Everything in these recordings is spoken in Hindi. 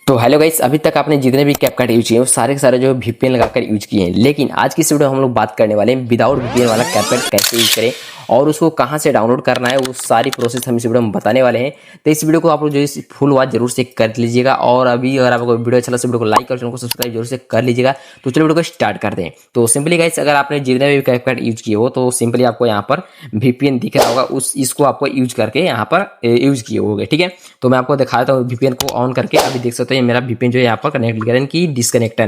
तो हेलो गाइस, अभी तक आपने जितने भी कैपकट यूज किए हैं वो सारे के सारे जो वीपीएन लगाकर यूज किए हैं। लेकिन आज की इस वीडियो में हम लोग बात करने वाले हैं विदाउट वीपीएन वाला कैपकट कैसे यूज करें और उसको कहां से डाउनलोड करना है, वो सारी प्रोसेस हम इस वीडियो में बताने वाले हैं। तो इस वीडियो को आप लोग जो है फुल वॉच जरूर से कर लीजिएगा। और अभी अगर आपको वीडियो अच्छा लगे तो वीडियो को लाइक और चैनल को सब्सक्राइब जरूर से कर लीजिएगा। तो चलो वीडियो को स्टार्ट करते हैं। तो सिंपली गाइस, अगर आपने जितने भी कैपकट यूज किए हो तो सिंपली आपको यहाँ पर वीपीएन दिख रहा होगा, इसको आपको यूज करके यहाँ पर यूज किए होगे। ठीक है, तो मैं आपको दिखा देता हूँ वीपीएन को ऑन करके। अभी देख सकते हैं मेरा वीपीएन जो है यहाँ पर कनेक्ट की डिस्कनेक्ट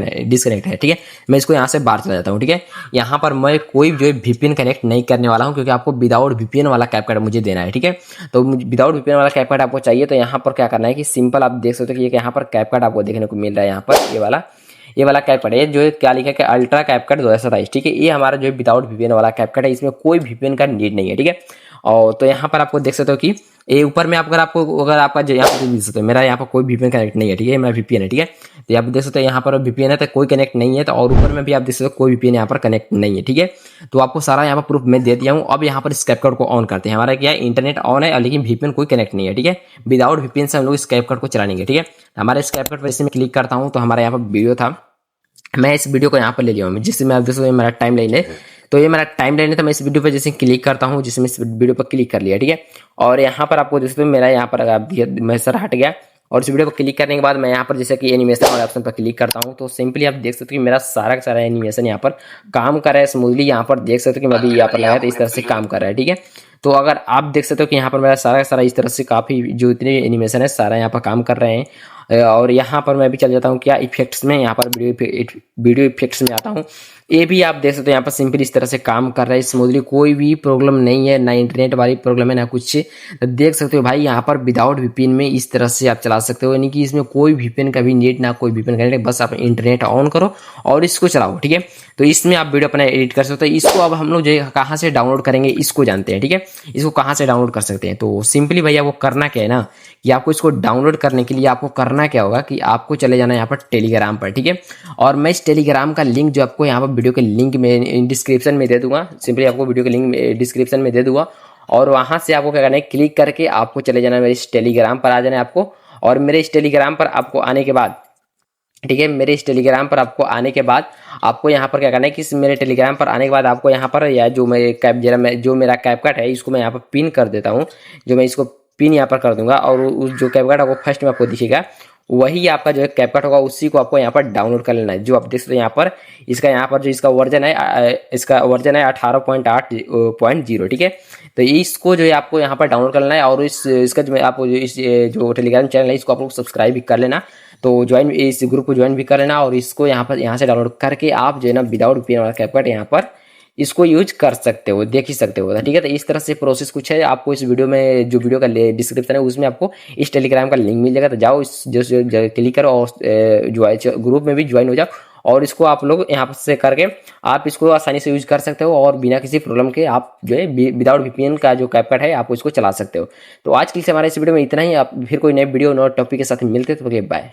है। ठीक है, मैं इसको यहाँ से बाहर चला जाता हूँ। ठीक है, यहाँ पर मैं कोई जो है वीपीएन कनेक्ट नहीं करने वाला हूँ क्योंकि आपको विदाउट वीपीएन वाला कैपकट मुझे देना है। ठीक है, तो विदाउट वीपीएन वाला कैपकट आपको चाहिए तो यहाँ पर क्या करना है कि सिंपल आप देख सकते हो कि यहाँ पर कैपकट आपको देखने को मिल रहा है। यहाँ पर ये वाला कैपकट है जो क्या लिखा है कि अल्ट्रा कैपकट 2027। ठीक है, ये हमारा जो है विदाउट वीपीएन वाला कैपकट है, इसमें कोई वीपीएन का नीड नहीं है। ठीक है, और तो यहाँ पर आपको देख सकते हो कि ये ऊपर में अगर आपका यहाँ पर देख सकते हो मेरा यहाँ पर कोई वीपीएन कनेक्ट नहीं है। ठीक है, मेरा वीपीएन है। ठीक है, तो आप देख सकते हो यहाँ पर वीपीएन है तो कोई कनेक्ट नहीं है। तो और ऊपर में भी आप देख सकते हो कोई वीपीएन यहाँ पर कनेक्ट नहीं है। ठीक है, तो आपको सारा यहाँ पर प्रूफ मैं दे दिया हूँ। अब यहाँ पर इस कैपकट को ऑन करते हैं। हमारा क्या है, इंटरनेट ऑन है लेकिन वीपीएन कोई कनेक्ट नहीं है। ठीक है, विदाउट वीपीएन से हम लोग इस कैपकट को चलाएंगे। ठीक है, हमारे इस कैपकट पर जैसे मैं क्लिक करता हूँ तो हमारा यहाँ पर वीडियो था, मैं इस वीडियो को यहाँ पर ले लिया हूँ जिससे मैं आप देख सकते मेरा टाइम लाइन है। तो ये मेरा टाइम लाइन है, तो मैं इस वीडियो पर जैसे क्लिक करता हूँ, जिसमें इस वीडियो पर क्लिक कर लिया। ठीक है, और यहाँ पर आपको देख सकते हो मेरा यहाँ पर मैं सर हट गया और इस वीडियो पर क्लिक करने के बाद मैं यहाँ पर जैसे कि एनिमेशन वाले ऑप्शन पर क्लिक करता हूँ तो सिंपली आप देख सकते हो कि मेरा सारा का सारा एनिमेशन यहाँ पर काम कर रहा है स्मूथली। यहाँ पर देख सकते हो कि मैं अभी यहाँ पर लगाया तो इस तरह से काम कर रहा है। ठीक है, तो अगर आप देख सकते हो कि यहाँ पर मेरा सारा का सारा इस तरह से काफ़ी जो इतने एनिमेशन है सारा यहाँ पर काम कर रहे हैं। और यहाँ पर मैं भी चल जाता हूँ क्या इफेक्ट्स में, यहाँ पर वीडियो इफेक्ट्स में आता हूँ। ये भी आप देख सकते हो यहाँ पर सिंपली इस तरह से काम कर रहा है स्मूथली, कोई भी प्रॉब्लम नहीं है, ना इंटरनेट वाली प्रॉब्लम है ना कुछ। तो देख सकते हो भाई यहाँ पर विदाउट वीपीएन में इस तरह से आप चला सकते हो, यानी कि इसमें कोई वीपीएन का भी नीड ना कोई वीपीएन कनेक्ट, बस आप इंटरनेट ऑन करो और इसको चलाओ। ठीक है, तो इसमें आप वीडियो अपना एडिट कर सकते हो। इसको अब हम लोग जो है कहाँ से डाउनलोड करेंगे इसको जानते हैं। ठीक है, इसको कहाँ से डाउनलोड कर सकते हैं। तो सिंपली भैया वो करना क्या है ना कि आपको इसको डाउनलोड करने के लिए आपको करना क्या होगा कि आपको चले जाना है यहाँ पर टेलीग्राम पर। ठीक है, और मैं इस टेलीग्राम का लिंक जो आपको यहाँ पर वीडियो के लिंक में डिस्क्रिप्शन में दे दूंगा, सिंपली आपको वीडियो के लिंक डिस्क्रिप्शन में दे दूंगा और वहां से आपको क्या करना है, क्लिक करके आपको चले जाना है मेरे इस टेलीग्राम पर आ जाना है आपको। और मेरे इस टेलीग्राम पर आपको आने के बाद, ठीक है, मेरे इस टेलीग्राम पर आपको आने के बाद आपको यहाँ पर क्या करना है कि मेरे टेलीग्राम पर आने के बाद आपको यहाँ पर या जो मेरा कैपकट है इसको मैं यहाँ पर पिन कर देता हूँ, जो मैं इसको पिन यहाँ पर कर दूंगा और उस जो कैपकट आपको फर्स्ट में आपको दिखेगा वही आपका जो है कैपकट होगा, उसी को आपको यहाँ पर डाउनलोड कर लेना है। जो आप देख सकते हैं यहाँ पर इसका जो इसका वर्जन है 18.8.0। ठीक है, तो इसको जो है आपको यहाँ पर डाउनलोड कर लेना है और इसका जो आप जो टेलीग्राम चैनल है इसको आप लोग सब्सक्राइब भी कर लेना। तो इस ग्रुप को ज्वाइन भी कर लेना और इसको यहाँ से डाउनलोड करके आप जो है ना विदाउट वीपीएन वाला कैपकट यहाँ पर इसको यूज कर सकते हो, देख ही सकते हो। ठीक है, तो इस तरह से प्रोसेस कुछ है। आपको इस वीडियो में जो वीडियो का डिस्क्रिप्शन है उसमें आपको इस टेलीग्राम का लिंक मिल जाएगा, तो जाओ इस जो क्लिक करो और जो ग्रुप में भी ज्वाइन हो जाओ और इसको आप लोग यहाँ से करके आप इसको आसानी से यूज कर सकते हो और बिना किसी प्रॉब्लम के आप जो है विदाउट वीपीएन का जो कैपकट है आप इसको चला सकते हो। तो आज के लिए हमारे इस वीडियो में इतना ही। आप फिर कोई नए वीडियो नए टॉपिक के साथ मिलते तो बाय।